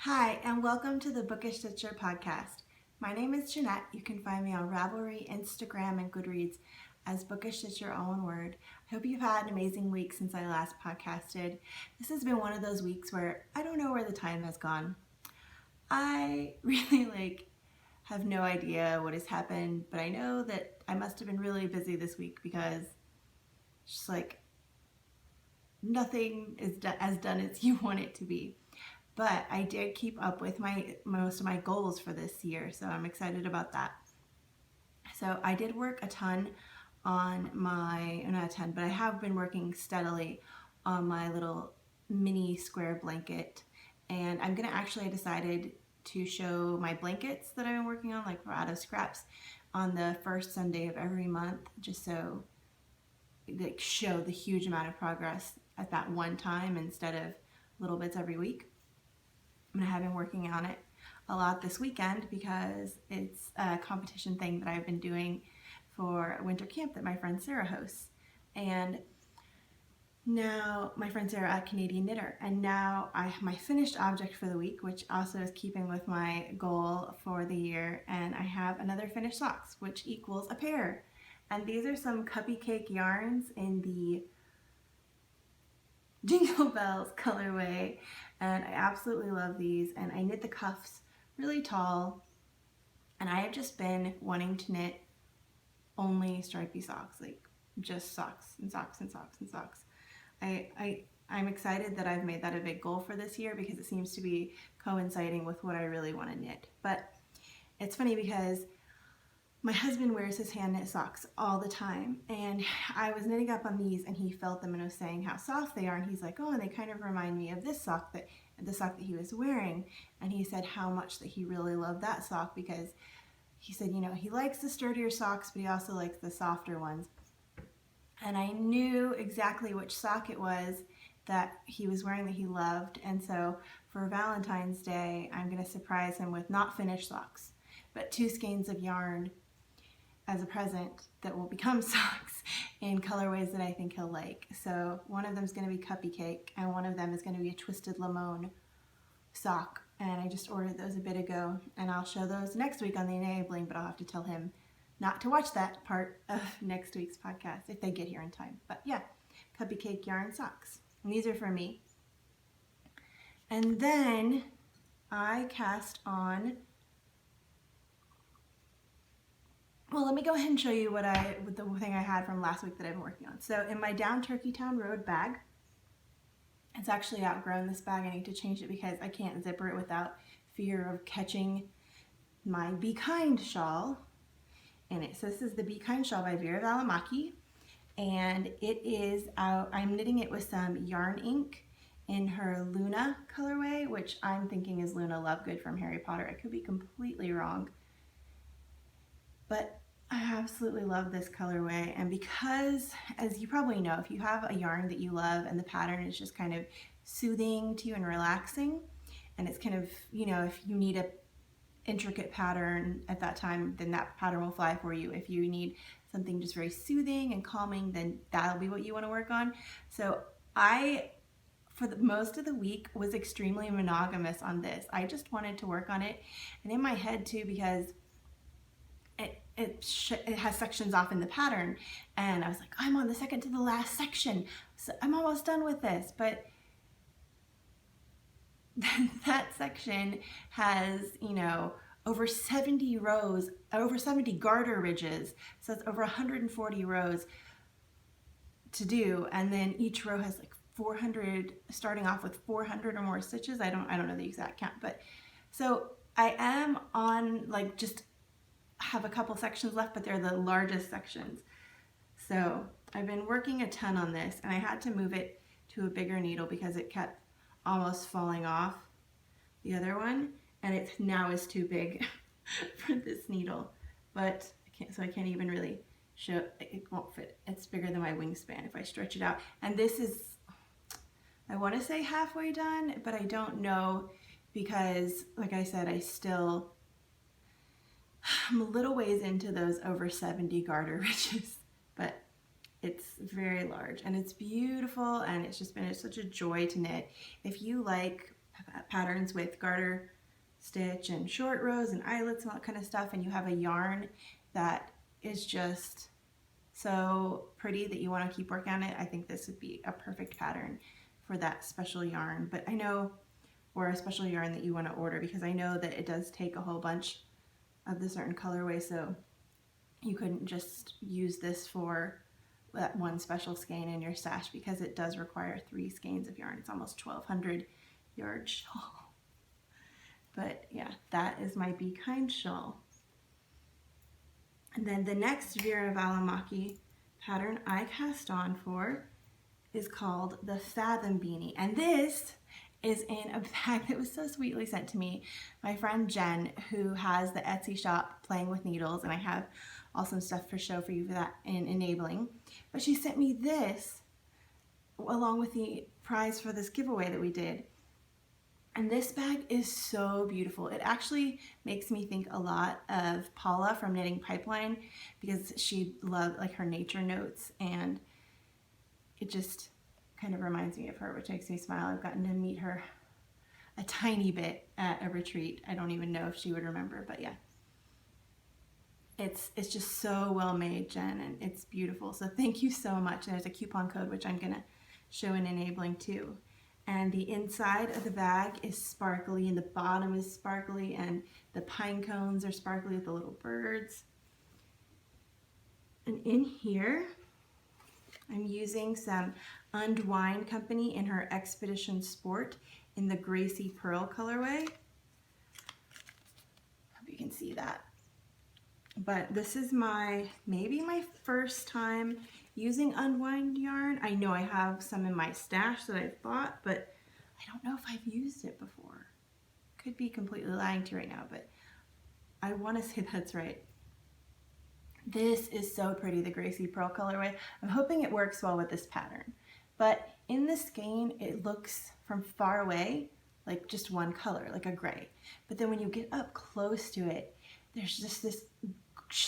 Hi, and welcome to the BookishStitcher podcast. My name is Jeanette. You can find me on Ravelry, Instagram, and Goodreads as BookishStitcher, all one word. I hope you've had an amazing week since I last podcasted. This has been one of those weeks where I don't know where the time has gone. I really have no idea what has happened, but I know that I must have been really busy this week because just nothing is as done as you want it to be. But I did keep up with most of my goals for this year, so I'm excited about that. So I did work a ton on not a ton, but I have been working steadily on my little mini square blanket. And I'm gonna I decided to show my blankets that I've been working on, like out of scraps, on the first Sunday of every month, just so show the huge amount of progress at that one time instead of little bits every week. I have been working on it a lot this weekend because it's a competition thing that I've been doing for a winter camp that my friend Sarah hosts. And now my friend Sarah at Canadian Knitter. And now I have my finished object for the week, which also is keeping with my goal for the year. And I have another finished socks, which equals a pair. And these are some cupcake yarns in the Jingle Bells colorway, and I absolutely love these. And I knit the cuffs really tall, and I have just been wanting to knit only stripy socks, like just socks and socks and socks and socks. I'm excited that I've made that a big goal for this year because it seems to be coinciding with what I really want to knit. But it's funny because my husband wears his hand knit socks all the time, and I was knitting up on these and he felt them and was saying how soft they are, and he's like, oh, and they kind of remind me of the sock that he was wearing. And he said how much that he really loved that sock because he said, he likes the sturdier socks, but he also likes the softer ones. And I knew exactly which sock it was that he was wearing that he loved. And so for Valentine's Day, I'm going to surprise him with not finished socks, but 2 skeins of yarn as a present that will become socks in colorways that I think he'll like. So one of them is going to be Cupcake, and one of them is going to be a Twisted Limon sock. And I just ordered those a bit ago, and I'll show those next week on the enabling, but I'll have to tell him not to watch that part of next week's podcast if they get here in time. But yeah, Cupcake yarn socks. And these are for me. And then I cast on, well, let me go ahead and show you what the thing I had from last week that I've been working on. So in my Down Turkeytown Road bag, it's actually outgrown this bag. I need to change it because I can't zipper it without fear of catching my Be Kind shawl in it. So this is the Be Kind shawl by Veera KAL, and it is out. I'm knitting it with some yarn ink in her Luna colorway, which I'm thinking is Luna Lovegood from Harry Potter. I could be completely wrong, but I absolutely love this colorway. And because, as you probably know, if you have a yarn that you love and the pattern is just kind of soothing to you and relaxing, and it's kind of, if you need a intricate pattern at that time, then that pattern will fly for you. If you need something just very soothing and calming, then that'll be what you want to work on. So I, for most of the week, was extremely monogamous on this. I just wanted to work on it, and in my head too, because it has sections off in the pattern, and I was like, I'm on the second to the last section, so I'm almost done with this. But that section has, over 70 rows, over 70 garter ridges, so it's over 140 rows to do, and then each row has like 400, starting off with 400 or more stitches. I don't know the exact count, but so I am on just have a couple sections left, but they're the largest sections. So I've been working a ton on this, and I had to move it to a bigger needle because it kept almost falling off the other one, and it now is too big for this needle. But I can't even really show, it won't fit. It's bigger than my wingspan if I stretch it out. And this is, I want to say halfway done, but I don't know because, like I said, I'm a little ways into those over 70 garter ridges, but it's very large and it's beautiful, and it's just been such a joy to knit. If you like patterns with garter stitch and short rows and eyelets and all that kind of stuff, and you have a yarn that is just so pretty that you want to keep working on it, I think this would be a perfect pattern for that special yarn. But I know, or a special yarn that you want to order, because I know that it does take a whole bunch of the certain colorway, so you couldn't just use this for that one special skein in your stash, because it does require 3 skeins of yarn. It's almost 1,200 yard shawl. But yeah, that is my Be Kind shawl. And then the next Veera KAL pattern I cast on for is called the Fathom beanie. And this is in a bag that was so sweetly sent to me. My friend Jen, who has the Etsy shop Playing with Needles, and I have awesome stuff for show for you for that in enabling. But she sent me this along with the prize for this giveaway that we did. And this bag is so beautiful. It actually makes me think a lot of Paula from Knitting Pipeline, because she loved like her nature notes, and it just kind of reminds me of her, which makes me smile. I've gotten to meet her a tiny bit at a retreat. I don't even know if she would remember, but yeah. It's just so well made, Jen, and it's beautiful. So thank you so much. There's a coupon code, which I'm gonna show in enabling too. And the inside of the bag is sparkly, and the bottom is sparkly, and the pine cones are sparkly with the little birds. And in here, I'm using some Unwind Company in her Expedition Sport in the Gracie Pearl colorway. Hope you can see that. But this is maybe my first time using Unwind yarn. I know I have some in my stash that I've bought, but I don't know if I've used it before. Could be completely lying to you right now, but I want to say that's right. This is so pretty, the Gracie Pearl colorway. I'm hoping it works well with this pattern. But in the skein, it looks from far away like just one color, like a gray. But then when you get up close to it, there's just this,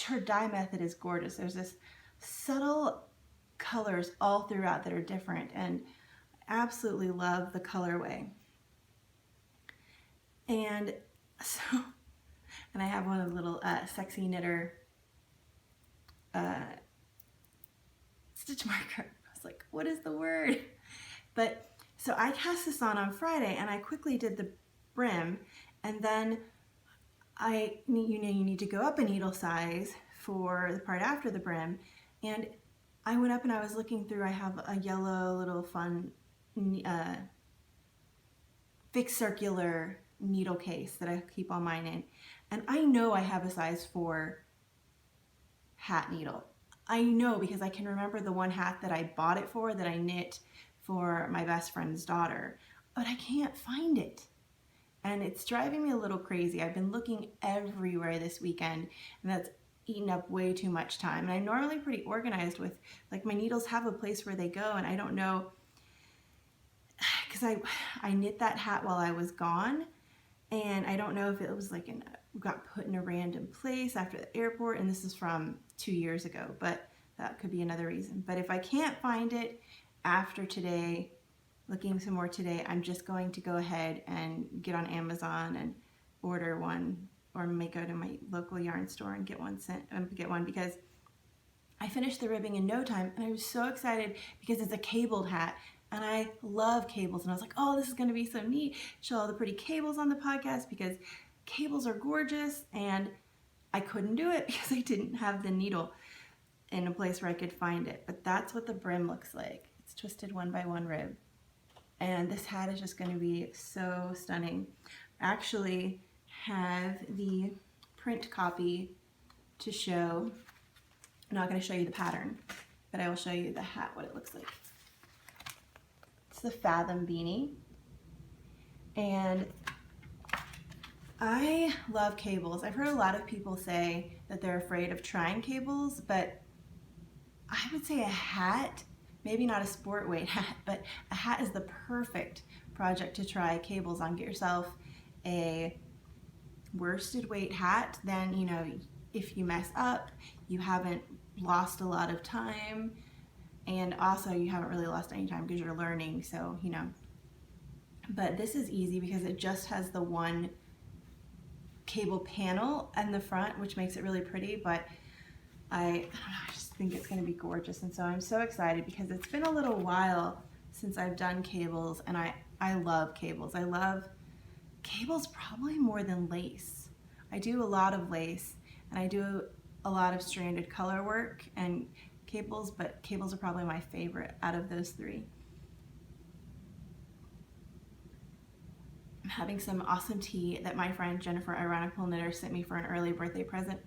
her dye method is gorgeous. There's this subtle colors all throughout that are different, and I absolutely love the colorway. And so, and I have one of the little sexy knitter stitch marker. I was like, what is the word? But so I cast this on Friday, and I quickly did the brim, and then you need to go up a needle size for the part after the brim, and I went up and I was looking through. I have a yellow little fun fixed circular needle case that I keep all mine in, and I know I have a size 4 hat needle. I know, because I can remember the one hat that I bought it for, that I knit for my best friend's daughter, but I can't find it. And it's driving me a little crazy. I've been looking everywhere this weekend, and that's eaten up way too much time. And I'm normally pretty organized with, like, my needles have a place where they go, and I don't know, because I knit that hat while I was gone, and I don't know if it was like got put in a random place after the airport, and this is from 2 years ago, but that could be another reason. But if I can't find it after today, looking some more today, I'm just going to go ahead and get on Amazon and order one, or may go to my local yarn store and get one because I finished the ribbing in no time, and I was so excited because it's a cabled hat, and I love cables, and I was like, oh, this is going to be so neat. Show all the pretty cables on the podcast, because cables are gorgeous, and I couldn't do it because I didn't have the needle in a place where I could find it. But that's what the brim looks like. It's twisted 1x1 rib. And this hat is just going to be so stunning. I actually have the print copy to show. I'm not going to show you the pattern, but I will show you the hat, what it looks like. It's the Fathom beanie. And I love cables. I've heard a lot of people say that they're afraid of trying cables, but I would say a hat, maybe not a sport weight hat, but a hat is the perfect project to try cables on. Get yourself a worsted weight hat, then, you know, if you mess up, you haven't lost a lot of time, and also you haven't really lost any time because you're learning. So, you know, but this is easy because it just has the one cable panel in the front, which makes it really pretty, but I don't know, I just think it's going to be gorgeous. And so I'm so excited because it's been a little while since I've done cables, and I love cables. I love cables probably more than lace. I do a lot of lace, and I do a lot of stranded color work and cables, but cables are probably my favorite out of those three. I'm having some awesome tea that my friend Jennifer, Ironical Knitter, sent me for an early birthday present.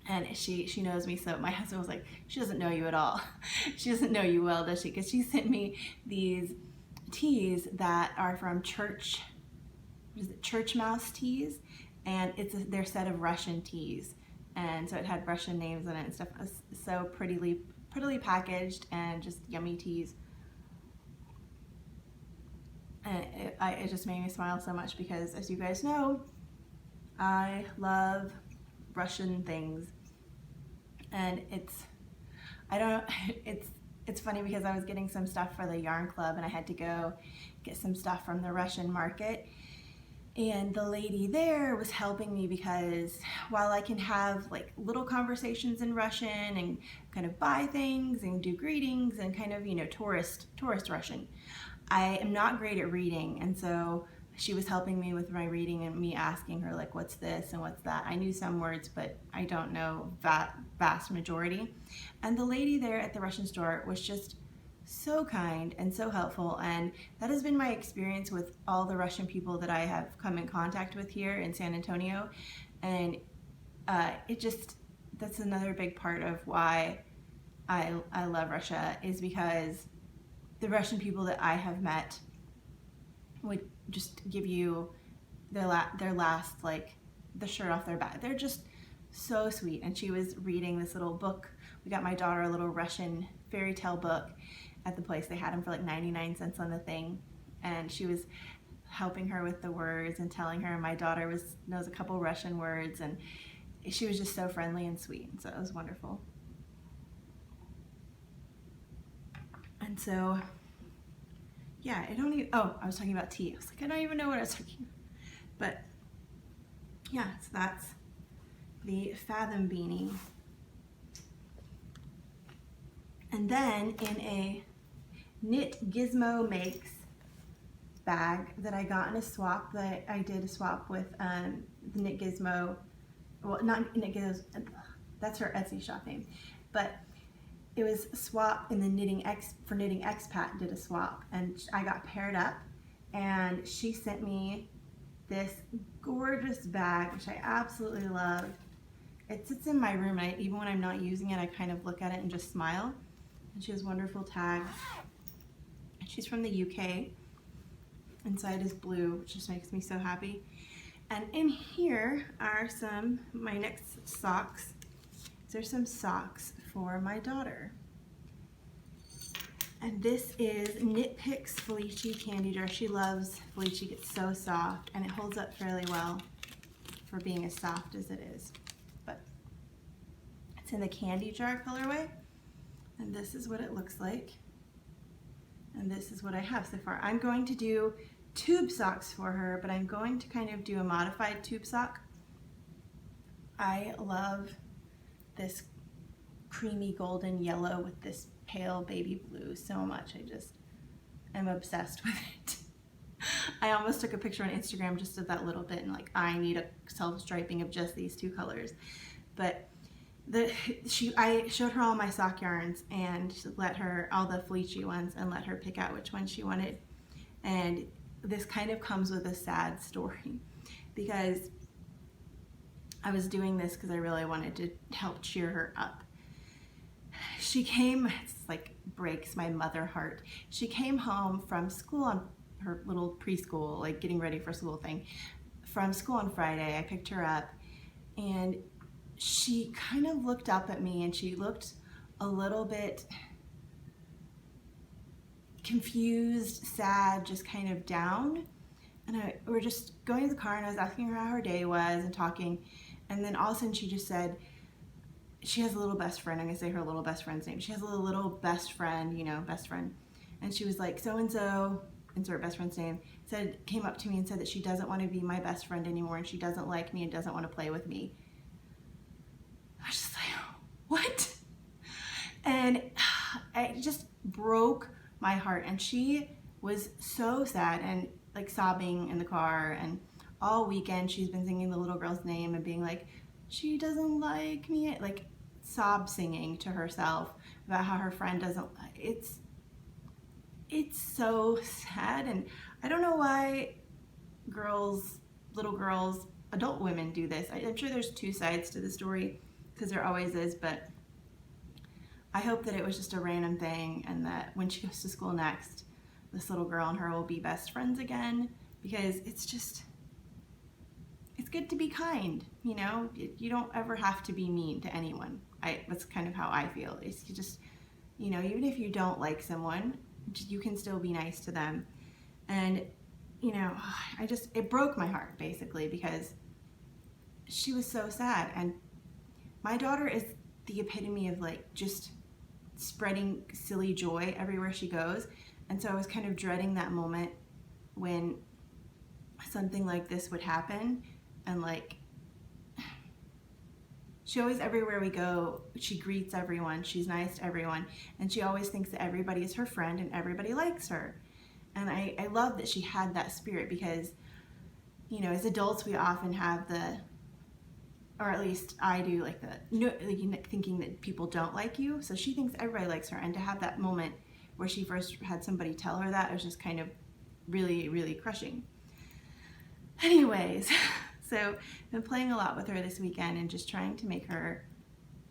And she knows me, so my husband was like, she doesn't know you at all. She doesn't know you well, does she? Because she sent me these teas that are from Church Mouse teas, and it's their set of Russian teas. And so it had Russian names in it and stuff. It was so prettily packaged and just yummy teas. And it just made me smile so much because, as you guys know, I love Russian things. And it's funny because I was getting some stuff for the yarn club, and I had to go get some stuff from the Russian market. And the lady there was helping me because while I can have like little conversations in Russian and kind of buy things and do greetings and kind of, you know, tourist Russian, I am not great at reading. And so she was helping me with my reading and me asking her like, what's this and what's that? I knew some words, but I don't know that vast majority. And the lady there at the Russian store was just so kind and so helpful, and that has been my experience with all the Russian people that I have come in contact with here in San Antonio. And that's another big part of why I love Russia, is because the Russian people that I have met would just give you their last, like, the shirt off their back. They're just so sweet. And she was reading this little book. We got my daughter a little Russian fairy tale book at the place. They had them for like 99 cents on the thing, and she was helping her with the words and telling her. My daughter knows a couple Russian words, and she was just so friendly and sweet, so it was wonderful. And so yeah, I was talking about tea. I was like, I don't even know what I was talking about. But yeah, so that's the Fathom beanie. And then in a Knit Gizmo Makes bag that I got in a swap, that I did a swap with the Knit Gizmo, well, not Knit Gizmo, that's her Etsy shop name, but it was a swap in the Knitting Expat did a swap, and I got paired up, and she sent me this gorgeous bag, which I absolutely love. It sits in my room, and even when I'm not using it, I kind of look at it and just smile. And she has wonderful tags. She's from the UK. Inside is blue, which just makes me so happy. And in here are my next socks. There's some socks for my daughter. And this is KnitPicks Felici candy jar. She loves Felici. It's so soft, and it holds up fairly well for being as soft as it is. But it's in the candy jar colorway. And this is what it looks like. And this is what I have so far. I'm going to do tube socks for her, but I'm going to kind of do a modified tube sock. I love this creamy golden yellow with this pale baby blue so much. I just am obsessed with it. I almost took a picture on Instagram just of that little bit, and like, I need a self-striping of just these two colors. But I showed her all my sock yarns and let her, all the Felici ones, and let her pick out which one she wanted. And this kind of comes with a sad story, because I was doing this because I really wanted to help cheer her up. She came, it's like breaks my mother heart. She came home from school on her little preschool, like getting ready for school thing, from school on Friday. I picked her up, and she kind of looked up at me, and she looked a little bit confused, sad, just kind of down. And we were just going to the car, and I was asking her how her day was and talking. And then all of a sudden she just said, she has a little best friend. I'm going to say her little best friend's name. She has a little best friend, best friend. And she was like, so-and-so insert best friend's name, came up to me and said that she doesn't want to be my best friend anymore and she doesn't like me and doesn't want to play with me. I was just like, what? And it just broke my heart. And she was so sad and like sobbing in the car, and all weekend she's been singing the little girl's name and being like, she doesn't like me, like sob singing to herself about how her friend doesn't. It's so sad. And I don't know why girls, little girls, adult women do this. I'm sure there's two sides to the story, because there always is, but I hope that it was just a random thing, and that when she goes to school next, this little girl and her will be best friends again, because it's good to be kind, you know? You don't ever have to be mean to anyone. That's kind of how I feel. It's just, you know, even if you don't like someone, you can still be nice to them. And, you know, it broke my heart, basically, because she was so sad. And my daughter is the epitome of like just spreading silly joy everywhere she goes. And so I was kind of dreading that moment when something like this would happen. And like, she always, everywhere we go, she greets everyone, she's nice to everyone, and she always thinks that everybody is her friend and everybody likes her. And I love that she had that spirit, because, you know, as adults we often have or at least I do, like thinking that people don't like you. So she thinks everybody likes her, and to have that moment where she first had somebody tell her that, it was just kind of really, really crushing. Anyways, so I've been playing a lot with her this weekend and just trying to make her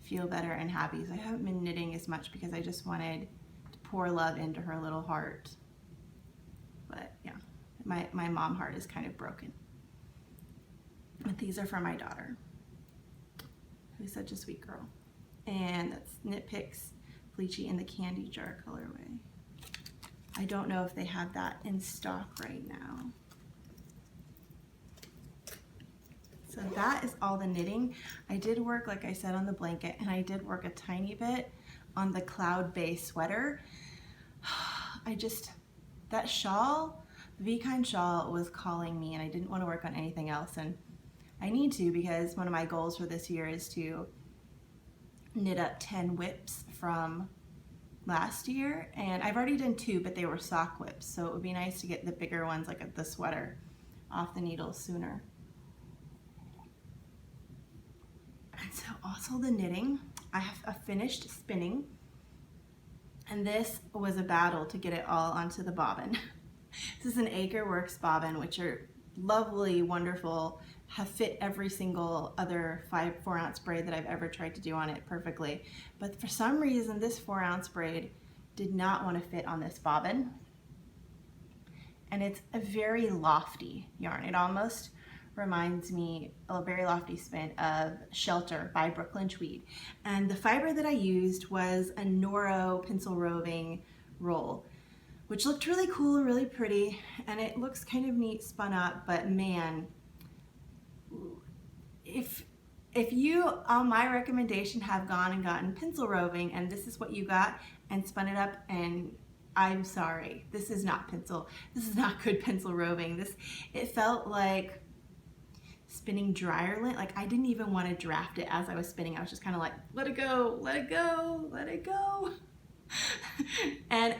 feel better and happy. So I haven't been knitting as much because I just wanted to pour love into her little heart. But yeah, my mom heart is kind of broken. But these are for my daughter, who's such a sweet girl. And that's KnitPicks Felici in the candy jar colorway. I don't know if they have that in stock right now. So that is all the knitting. I did work, like I said, on the blanket, and I did work a tiny bit on the cloud-based sweater. That shawl, the V-Kind shawl, was calling me, and I didn't want to work on anything else. And I need to, because one of my goals for this year is to knit up 10 whips from last year. And I've already done 2, but they were sock whips. So it would be nice to get the bigger ones, like the sweater, off the needles sooner. And so also the knitting, I have finished spinning, and this was a battle to get it all onto the bobbin. This is an Acre Works bobbin, which are lovely, wonderful, have fit every single other 4-ounce braid that I've ever tried to do on it perfectly. But for some reason, this 4-ounce braid did not want to fit on this bobbin. And it's a very lofty yarn. It almost reminds me, a very lofty spin, of Shelter by Brooklyn Tweed. And the fiber that I used was a Noro pencil roving roll, which looked really cool and really pretty, and it looks kind of neat spun up. But man, if you, on my recommendation, have gone and gotten pencil roving and this is what you got and spun it up, and I'm sorry, this is not good pencil roving. It felt like spinning dryer lint. Like, I didn't even want to draft it as I was spinning. I was just kind of like, let it go, let it go, let it go. And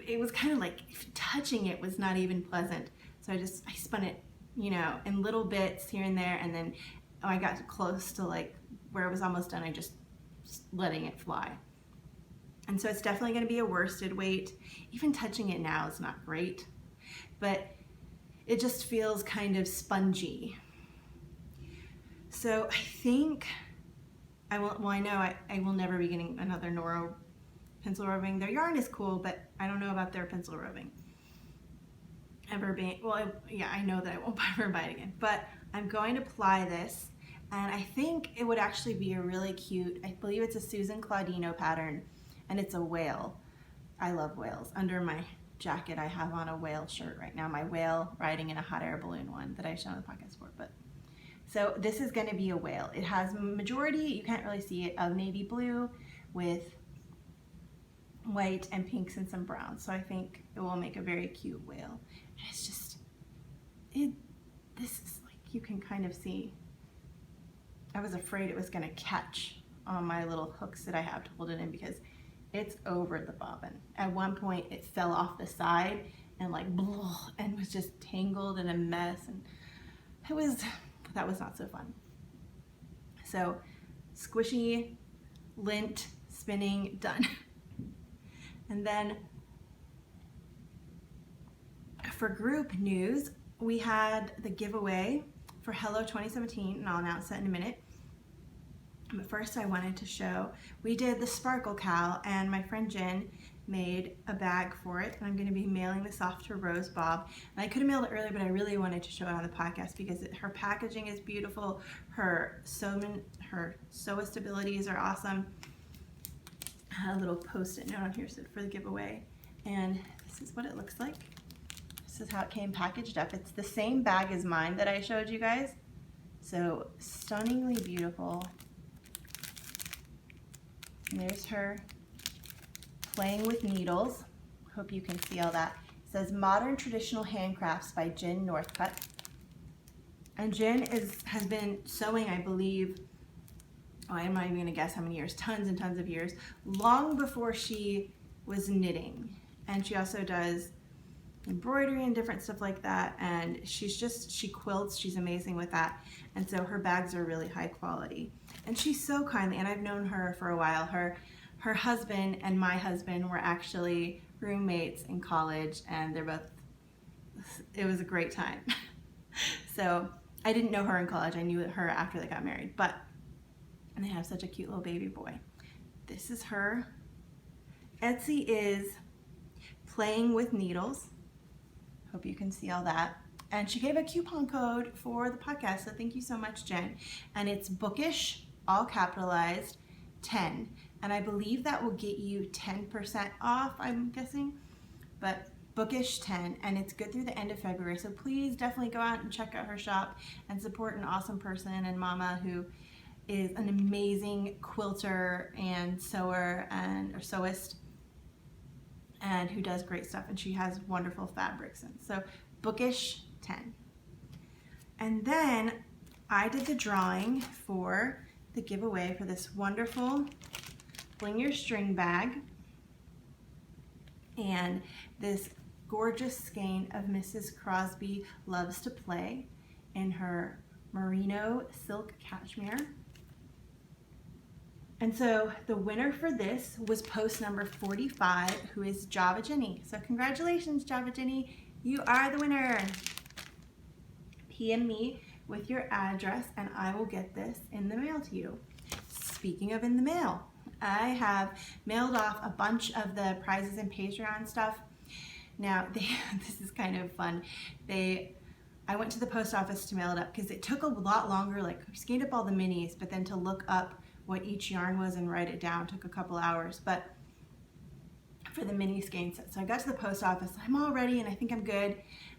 it was kind of like touching it was not even pleasant. So I spun it, you know, in little bits here and there, and then when I got close to like where it was almost done, I just letting it fly. And so it's definitely going to be a worsted weight. Even touching it now is not great, but it just feels kind of spongy. So I think I know I will never be getting another Noro pencil roving. Their yarn is cool, but I don't know about their pencil roving ever being, yeah, I know that I won't ever buy it again. But I'm going to ply this, and I think it would actually be a really cute, I believe it's a Susan Claudino pattern, and it's a whale. I love whales. Under my jacket I have on a whale shirt right now, my whale riding in a hot air balloon one that I've shown on the podcast for. But so this is going to be a whale. It has majority, you can't really see it, of navy blue with white and pinks and some browns. So I think it will make a very cute whale. And it's just, this is like, you can kind of see, I was afraid it was gonna catch on my little hooks that I have to hold it in because it's over the bobbin. At one point it fell off the side and like blah, and was just tangled in a mess, and that was not so fun. So squishy lint spinning done. And then for group news, we had the giveaway for Hello 2017, and I'll announce that in a minute. But first I wanted to show, we did the Sparkle Cal, and my friend Jen made a bag for it, and I'm going to be mailing this off to Rose Bob. And I could have mailed it earlier, but I really wanted to show it on the podcast because her packaging is beautiful, her sewist abilities are awesome. I had a little post-it note on here for the giveaway, and this is what it looks like. This is how it came packaged up. It's the same bag as mine that I showed you guys, so stunningly beautiful. And there's her playing with needles. Hope you can see all that. It says Modern Traditional Handcrafts by Jen Northcutt. And Jen has been sewing, I believe, I'm not even gonna guess how many years, tons and tons of years, long before she was knitting. And she also does embroidery and different stuff like that. And she quilts, she's amazing with that. And so her bags are really high quality. And she's so kindly, and I've known her for a while. Her husband and my husband were actually roommates in college, and it was a great time. So I didn't know her in college, I knew her after they got married, and they have such a cute little baby boy. This is her. Etsy is Playing with Needles. Hope you can see all that. And she gave a coupon code for the podcast, so thank you so much, Jen. And it's Bookish, all capitalized, 10. And I believe that will get you 10% off, I'm guessing. But Bookish 10, and it's good through the end of February. So please definitely go out and check out her shop and support an awesome person and mama who is an amazing quilter and sewer or sewist, and who does great stuff, and she has wonderful fabrics. And so Bookish 10. And then I did the drawing for the giveaway for this wonderful Bling Your String bag and this gorgeous skein of Mrs. Crosby Loves to Play in her merino silk cashmere. And so the winner for this was post number 45, who is Java Jenny. So congratulations, Java Jenny, you are the winner. PM me with your address and I will get this in the mail to you. Speaking of in the mail, I have mailed off a bunch of the prizes and Patreon stuff. Now, this is kind of fun. I went to the post office to mail it up because it took a lot longer. Like, we scanned up all the minis, but then to look up what each yarn was and write it down took a couple hours. But for the mini skein set, so I got to the post office. I'm all ready and I think I'm good.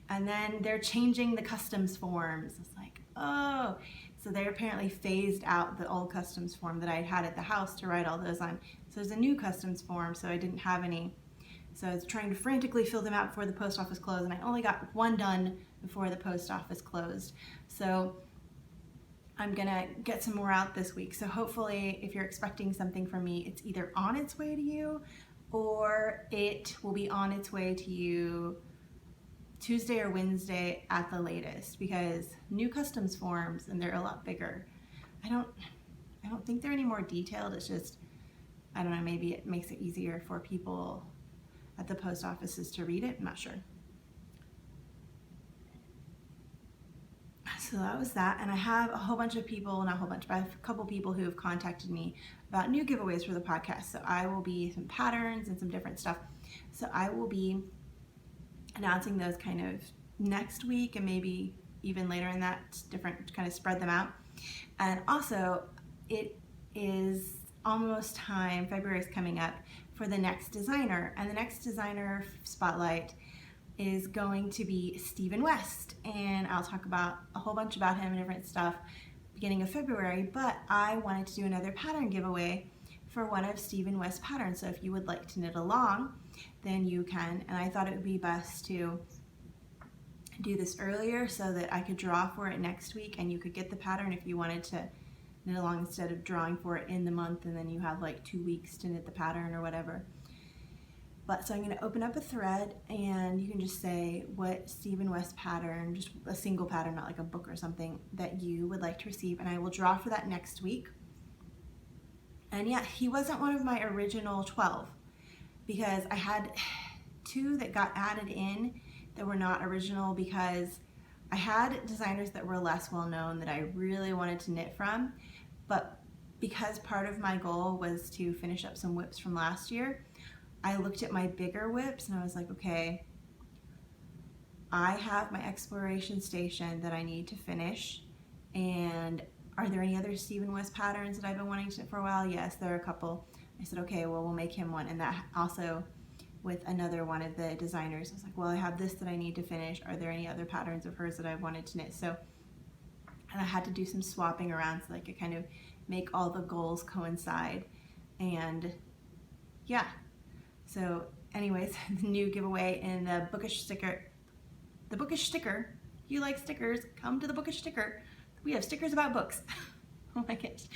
And then they're changing the customs forms. It's like, oh. So they apparently phased out the old customs form that I had at the house to write all those on. So there's a new customs form, so I didn't have any. So I was trying to frantically fill them out before the post office closed, and I only got one done before the post office closed. So I'm gonna get some more out this week. So hopefully, if you're expecting something from me, it's either on its way to you or it will be on its way to you Tuesday or Wednesday at the latest, because new customs forms, and they're a lot bigger. I don't think they're any more detailed. It's just, I don't know, maybe it makes it easier for people at the post offices to read it. I'm not sure. So that was that, and I have a whole bunch of people, not a whole bunch, but I have a couple people who have contacted me about new giveaways for the podcast. So I will be some patterns and some different stuff. So I will be announcing those kind of next week and maybe even later in that, different, kind of spread them out. And also, it is almost time, February is coming up, for the next designer. And the next designer spotlight is going to be Stephen West. And I'll talk about a whole bunch about him and different stuff beginning of February, but I wanted to do another pattern giveaway for one of Stephen West's patterns. So if you would like to knit along, then you can. And I thought it would be best to do this earlier so that I could draw for it next week and you could get the pattern if you wanted to knit along instead of drawing for it in the month and then you have like 2 weeks to knit the pattern or whatever. But so I'm going to open up a thread and you can just say what Stephen West pattern, just a single pattern, not like a book or something, that you would like to receive, and I will draw for that next week. And yeah, he wasn't one of my original 12 because I had 2 that got added in that were not original because I had designers that were less well known that I really wanted to knit from, but because part of my goal was to finish up some whips from last year, I looked at my bigger whips and I was like, okay, I have my exploration station that I need to finish, and are there any other Stephen West patterns that I've been wanting to knit for a while? Yes, there are a couple. I said, okay, well, we'll make him one. And that also with another one of the designers, I was like, well, I have this that I need to finish. Are there any other patterns of hers that I wanted to knit? So, and I had to do some swapping around so that I could kind of make all the goals coincide. And yeah, so anyways, the new giveaway in the Bookish sticker. The Bookish sticker, if you like stickers, come to the Bookish sticker. We have stickers about books. Oh my gosh.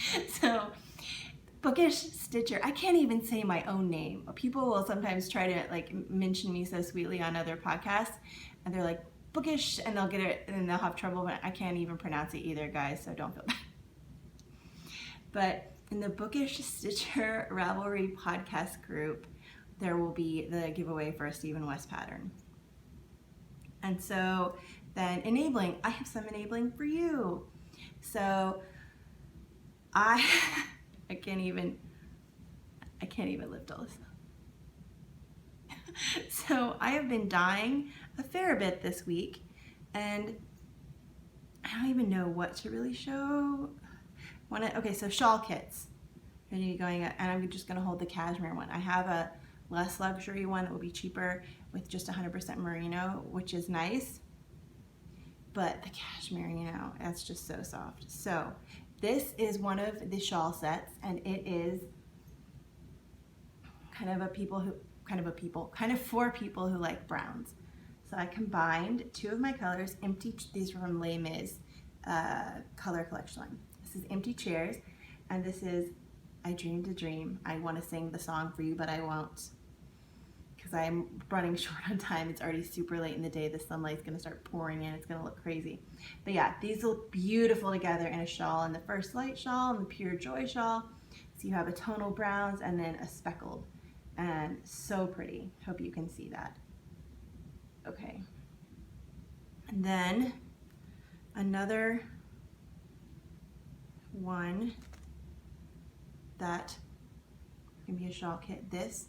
So BookishStitcher, I can't even say my own name. People will sometimes try to like mention me so sweetly on other podcasts and they're like bookish and they'll get it and they'll have trouble, but I can't even pronounce it either, guys, so don't feel bad. But in the BookishStitcher Ravelry podcast group, there will be the giveaway for a Stephen West pattern. And so then enabling, I have some enabling for you. So I can't even lift all this up. So I have been dyeing a fair bit this week, and I don't even know what to really show. Okay, so shawl kits. And I'm just gonna hold the cashmere one. I have a less luxury one that will be cheaper with just 100% merino, which is nice. But the cashmere, that's just so soft. So this is one of the shawl sets, and it is kind of for people who like browns. So I combined 2 of my colors, these are from Les Mis color collection line. This is Empty Chairs, and this is I Dreamed a Dream. I want to sing the song for you, but I won't, because I'm running short on time. It's already super late in the day. The sunlight's gonna start pouring in. It's gonna look crazy. But yeah, these look beautiful together in a shawl, and the First Light shawl and the Pure Joy shawl. So you have a tonal browns and then a speckled, and so pretty. Hope you can see that. Okay. And then another one that can be a shawl kit. This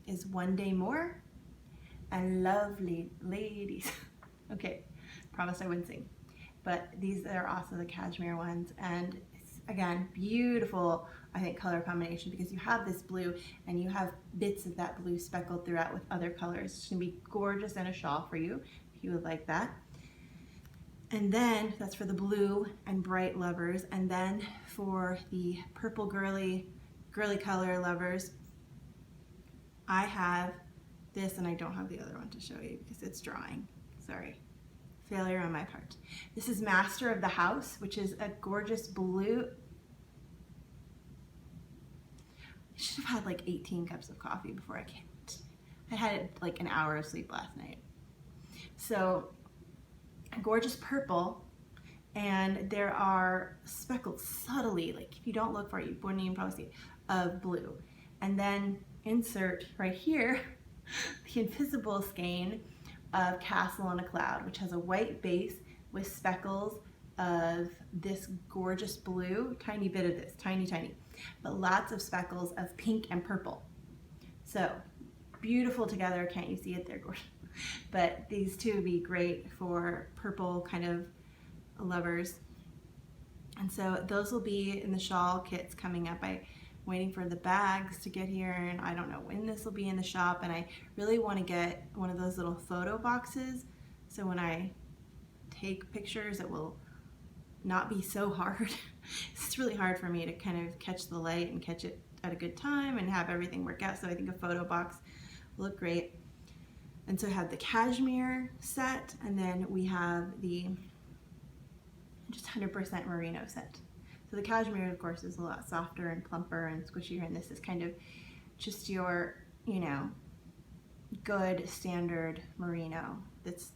is One Day More and Lovely Ladies. Okay, promise I wouldn't sing. But these are also the cashmere ones, and it's, again, beautiful, I think, color combination because you have this blue and you have bits of that blue speckled throughout with other colors. It's gonna be gorgeous in a shawl for you if you would like that. And then that's for the blue and bright lovers, and then for the purple girly color lovers, I have this, and I don't have the other one to show you because it's drawing. Sorry, failure on my part. This is Master of the House, which is a gorgeous blue. I should have had like 18 cups of coffee before I came. I had like an hour of sleep last night. So a gorgeous purple, and there are speckled subtly, like if you don't look for it, you wouldn't even probably see it, of blue. And then insert right here the invisible skein of Castle on a Cloud, which has a white base with speckles of this gorgeous blue, tiny bit of this, tiny, but lots of speckles of pink and purple. So beautiful together. Can't you see it? They're gorgeous. But these two would be great for purple kind of lovers. And so those will be in the shawl kits coming up. I'm waiting for the bags to get here, and I don't know when this will be in the shop, and I really want to get one of those little photo boxes so when I take pictures it will not be so hard. It's really hard for me to kind of catch the light and catch it at a good time and have everything work out. So I think a photo box will look great. And so I have the cashmere set, and then we have the just 100% merino set. So the cashmere, of course, is a lot softer and plumper and squishier, and this is kind of just your, you know, good standard merino. That's,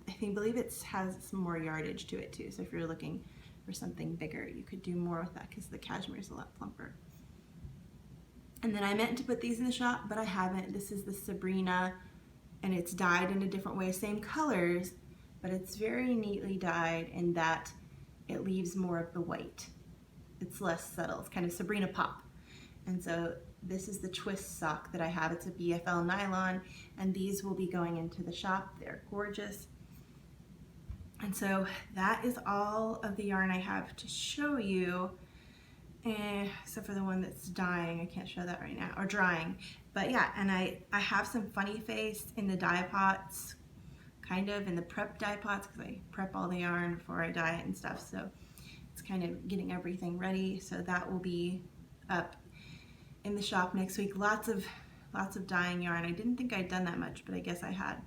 I believe it has some more yardage to it too. So if you're looking for something bigger, you could do more with that because the cashmere is a lot plumper. And then I meant to put these in the shop, but I haven't. This is the Sabrina, and it's dyed in a different way, same colors, but it's very neatly dyed in that it leaves more of the white. It's less subtle. It's kind of Sabrina pop. And so this is the twist sock that I have. It's a BFL nylon, and these will be going into the shop. They're gorgeous. And so that is all of the yarn I have to show you, except for the one that's dyeing. I can't show that right now, or drying. But yeah, and I have some funny face in the dye pots, kind of in the prep dye pots, because I prep all the yarn before I dye it and stuff. So it's kind of getting everything ready. So that will be up in the shop next week. Lots of dyeing yarn. I didn't think I'd done that much, but I guess I had.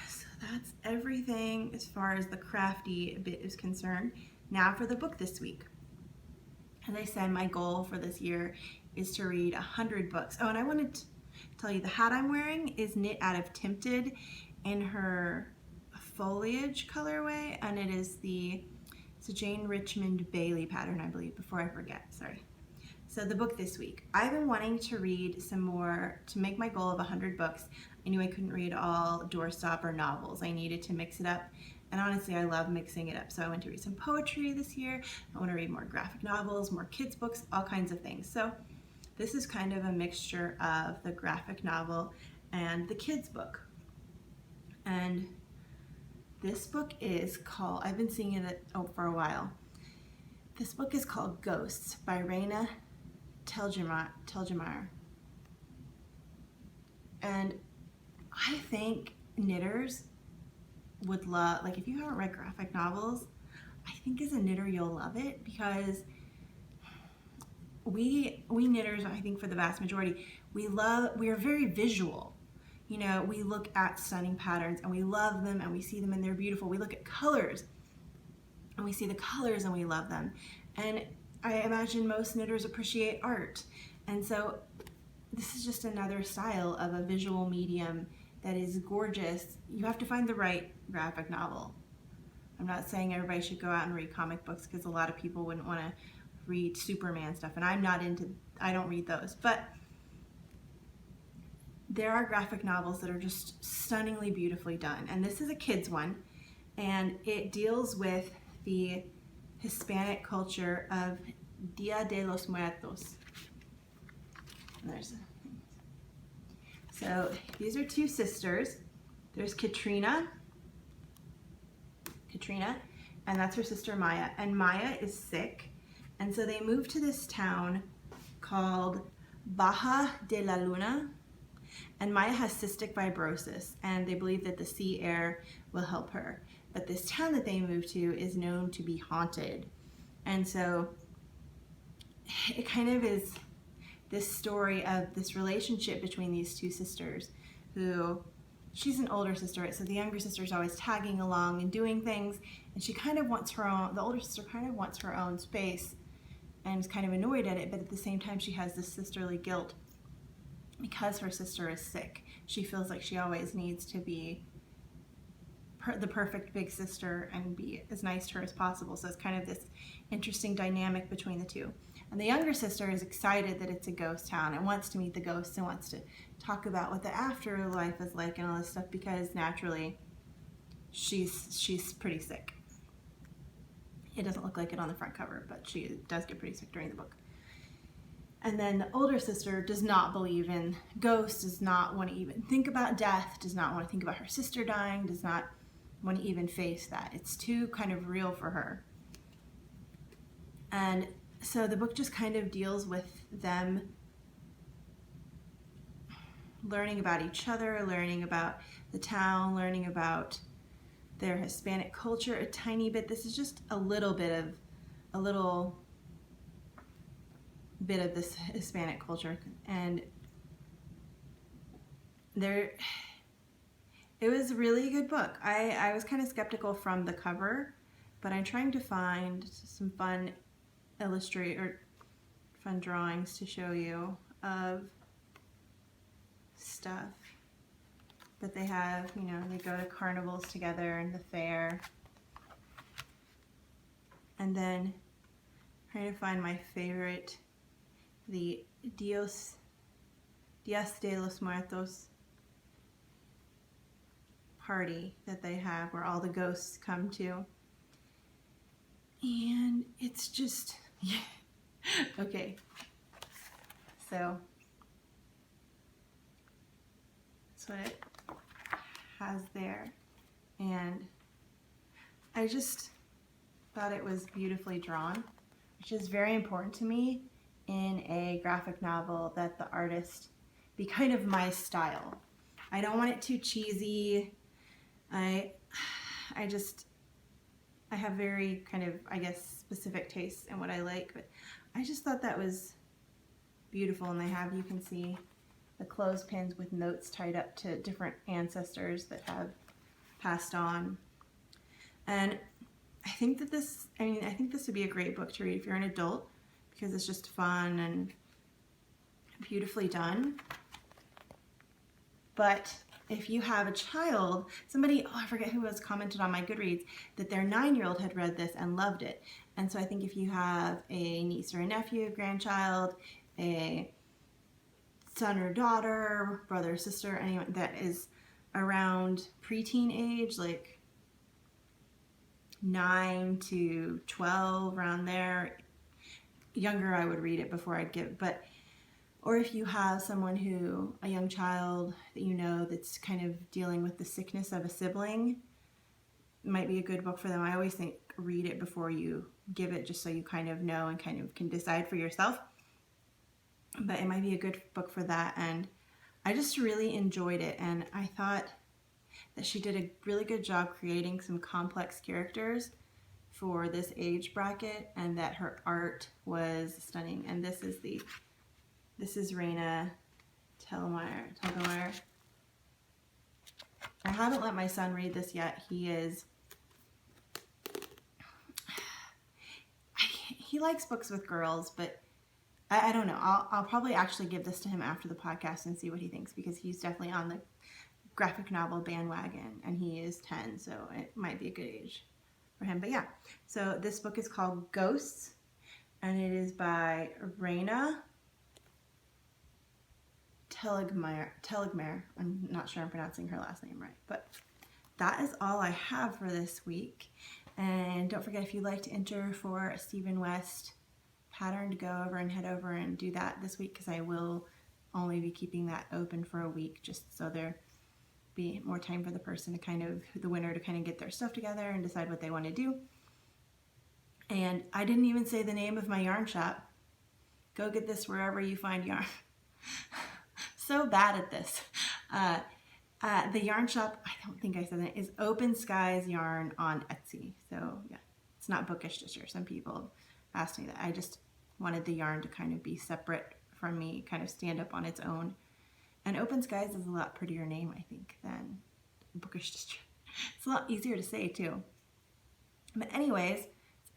So that's everything as far as the crafty bit is concerned. Now for the book this week. As I said, my goal for this year is to read 100 books. Oh, and I wanted to tell you the hat I'm wearing is knit out of Tempted in her foliage colorway, and it's a Jane Richmond Bailey pattern, I believe, before I forget, sorry. So the book this week. I've been wanting to read some more, to make my goal of 100 books. I knew I couldn't read all doorstop or novels. I needed to mix it up. And honestly, I love mixing it up. So I went to read some poetry this year. I want to read more graphic novels, more kids books, all kinds of things. So this is kind of a mixture of the graphic novel and the kids book. And this book is called, I've been seeing it for a while. This book is called Ghosts by Raina Telgimeier. And I think knitters would love, like if you haven't read graphic novels, I think as a knitter you'll love it, because we knitters, I think for the vast majority, we are very visual. You know, we look at stunning patterns and we love them and we see them and they're beautiful. We look at colors and we see the colors and we love them. And I imagine most knitters appreciate art. And so this is just another style of a visual medium that is gorgeous. You have to find the right graphic novel. I'm not saying everybody should go out and read comic books, because a lot of people wouldn't want to read Superman stuff, and I don't read those. But there are graphic novels that are just stunningly beautifully done. And this is a kid's one, and it deals with the Hispanic culture of Dia de los Muertos. So these are two sisters. There's Katrina, and that's her sister Maya. And Maya is sick, and so they moved to this town called Baja de la Luna. And Maya has cystic fibrosis, and they believe that the sea air will help her. But this town that they moved to is known to be haunted. And so it kind of is this story of this relationship between these two sisters, who, she's an older sister, right? So the younger sister is always tagging along and doing things, and she kind of wants her own, the older sister kind of wants her own space and is kind of annoyed at it, but at the same time she has this sisterly guilt because her sister is sick. She feels like she always needs to be the perfect big sister and be as nice to her as possible. So it's kind of this interesting dynamic between the two. And the younger sister is excited that it's a ghost town and wants to meet the ghosts and wants to talk about what the afterlife is like and all this stuff, because naturally she's pretty sick. It doesn't look like it on the front cover, but she does get pretty sick during the book. And then the older sister does not believe in ghosts, does not want to even think about death, does not want to think about her sister dying, does not want to even face that. It's too kind of real for her. And so the book just kind of deals with them learning about each other, learning about the town, learning about their Hispanic culture a tiny bit. This is just a little bit of a little bit of this Hispanic culture, and it was a really good book. I was kind of skeptical from the cover, but I'm trying to find some fun fun drawings to show you of stuff that they have. You know, they go to carnivals together and the fair. And then trying to find my favorite, the Dias de los Muertos party that they have where all the ghosts come to. And it's just, yeah. Okay, so that's what it has there, and I just thought it was beautifully drawn, which is very important to me in a graphic novel, that the artist be kind of my style. I don't want it too cheesy. I have very kind of, I guess, specific tastes in what I like, but I just thought that was beautiful. And they have, you can see the clothespins with notes tied up to different ancestors that have passed on. And I think that I think this would be a great book to read if you're an adult, because it's just fun and beautifully done. But if you have a child, I forget who was commented on my Goodreads that their 9-year-old had read this and loved it. And so I think if you have a niece or a nephew, grandchild, a son or daughter, brother or sister, anyone that is around preteen age, like 9 to 12, around there, younger, I would read it before I'd give, or if you have someone a young child that you know that's kind of dealing with the sickness of a sibling, it might be a good book for them. I always think read it before you give it, just so you kind of know and kind of can decide for yourself. But it might be a good book for that. And I just really enjoyed it. And I thought that she did a really good job creating some complex characters for this age bracket, and that her art was stunning. And this is Raina Telgimeier. I haven't let my son read this yet. He likes books with girls, but I don't know. I'll probably actually give this to him after the podcast and see what he thinks, because he's definitely on the graphic novel bandwagon, and he is 10, so it might be a good age for him. But yeah, so this book is called Ghosts, and it is by Raina Telgimeier. I'm not sure I'm pronouncing her last name right, but that is all I have for this week. And don't forget, if you'd like to enter for a Stephen West pattern, to go over and head over and do that this week, because I will only be keeping that open for a week, just so there be more time for the person to the winner to kind of get their stuff together and decide what they want to do. And I didn't even say the name of my yarn shop. Go get this wherever you find yarn. So bad at this. The yarn shop, I don't think I said it, is Open Skies Yarn on Etsy. So yeah, it's not BookishStitcher. Some people asked me that. I just wanted the yarn to kind of be separate from me, kind of stand up on its own. And Open Skies is a lot prettier name, I think, than BookishStitcher. It's a lot easier to say too. But anyways, it's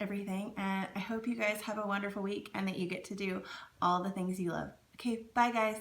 everything. And I hope you guys have a wonderful week and that you get to do all the things you love. Okay, bye guys.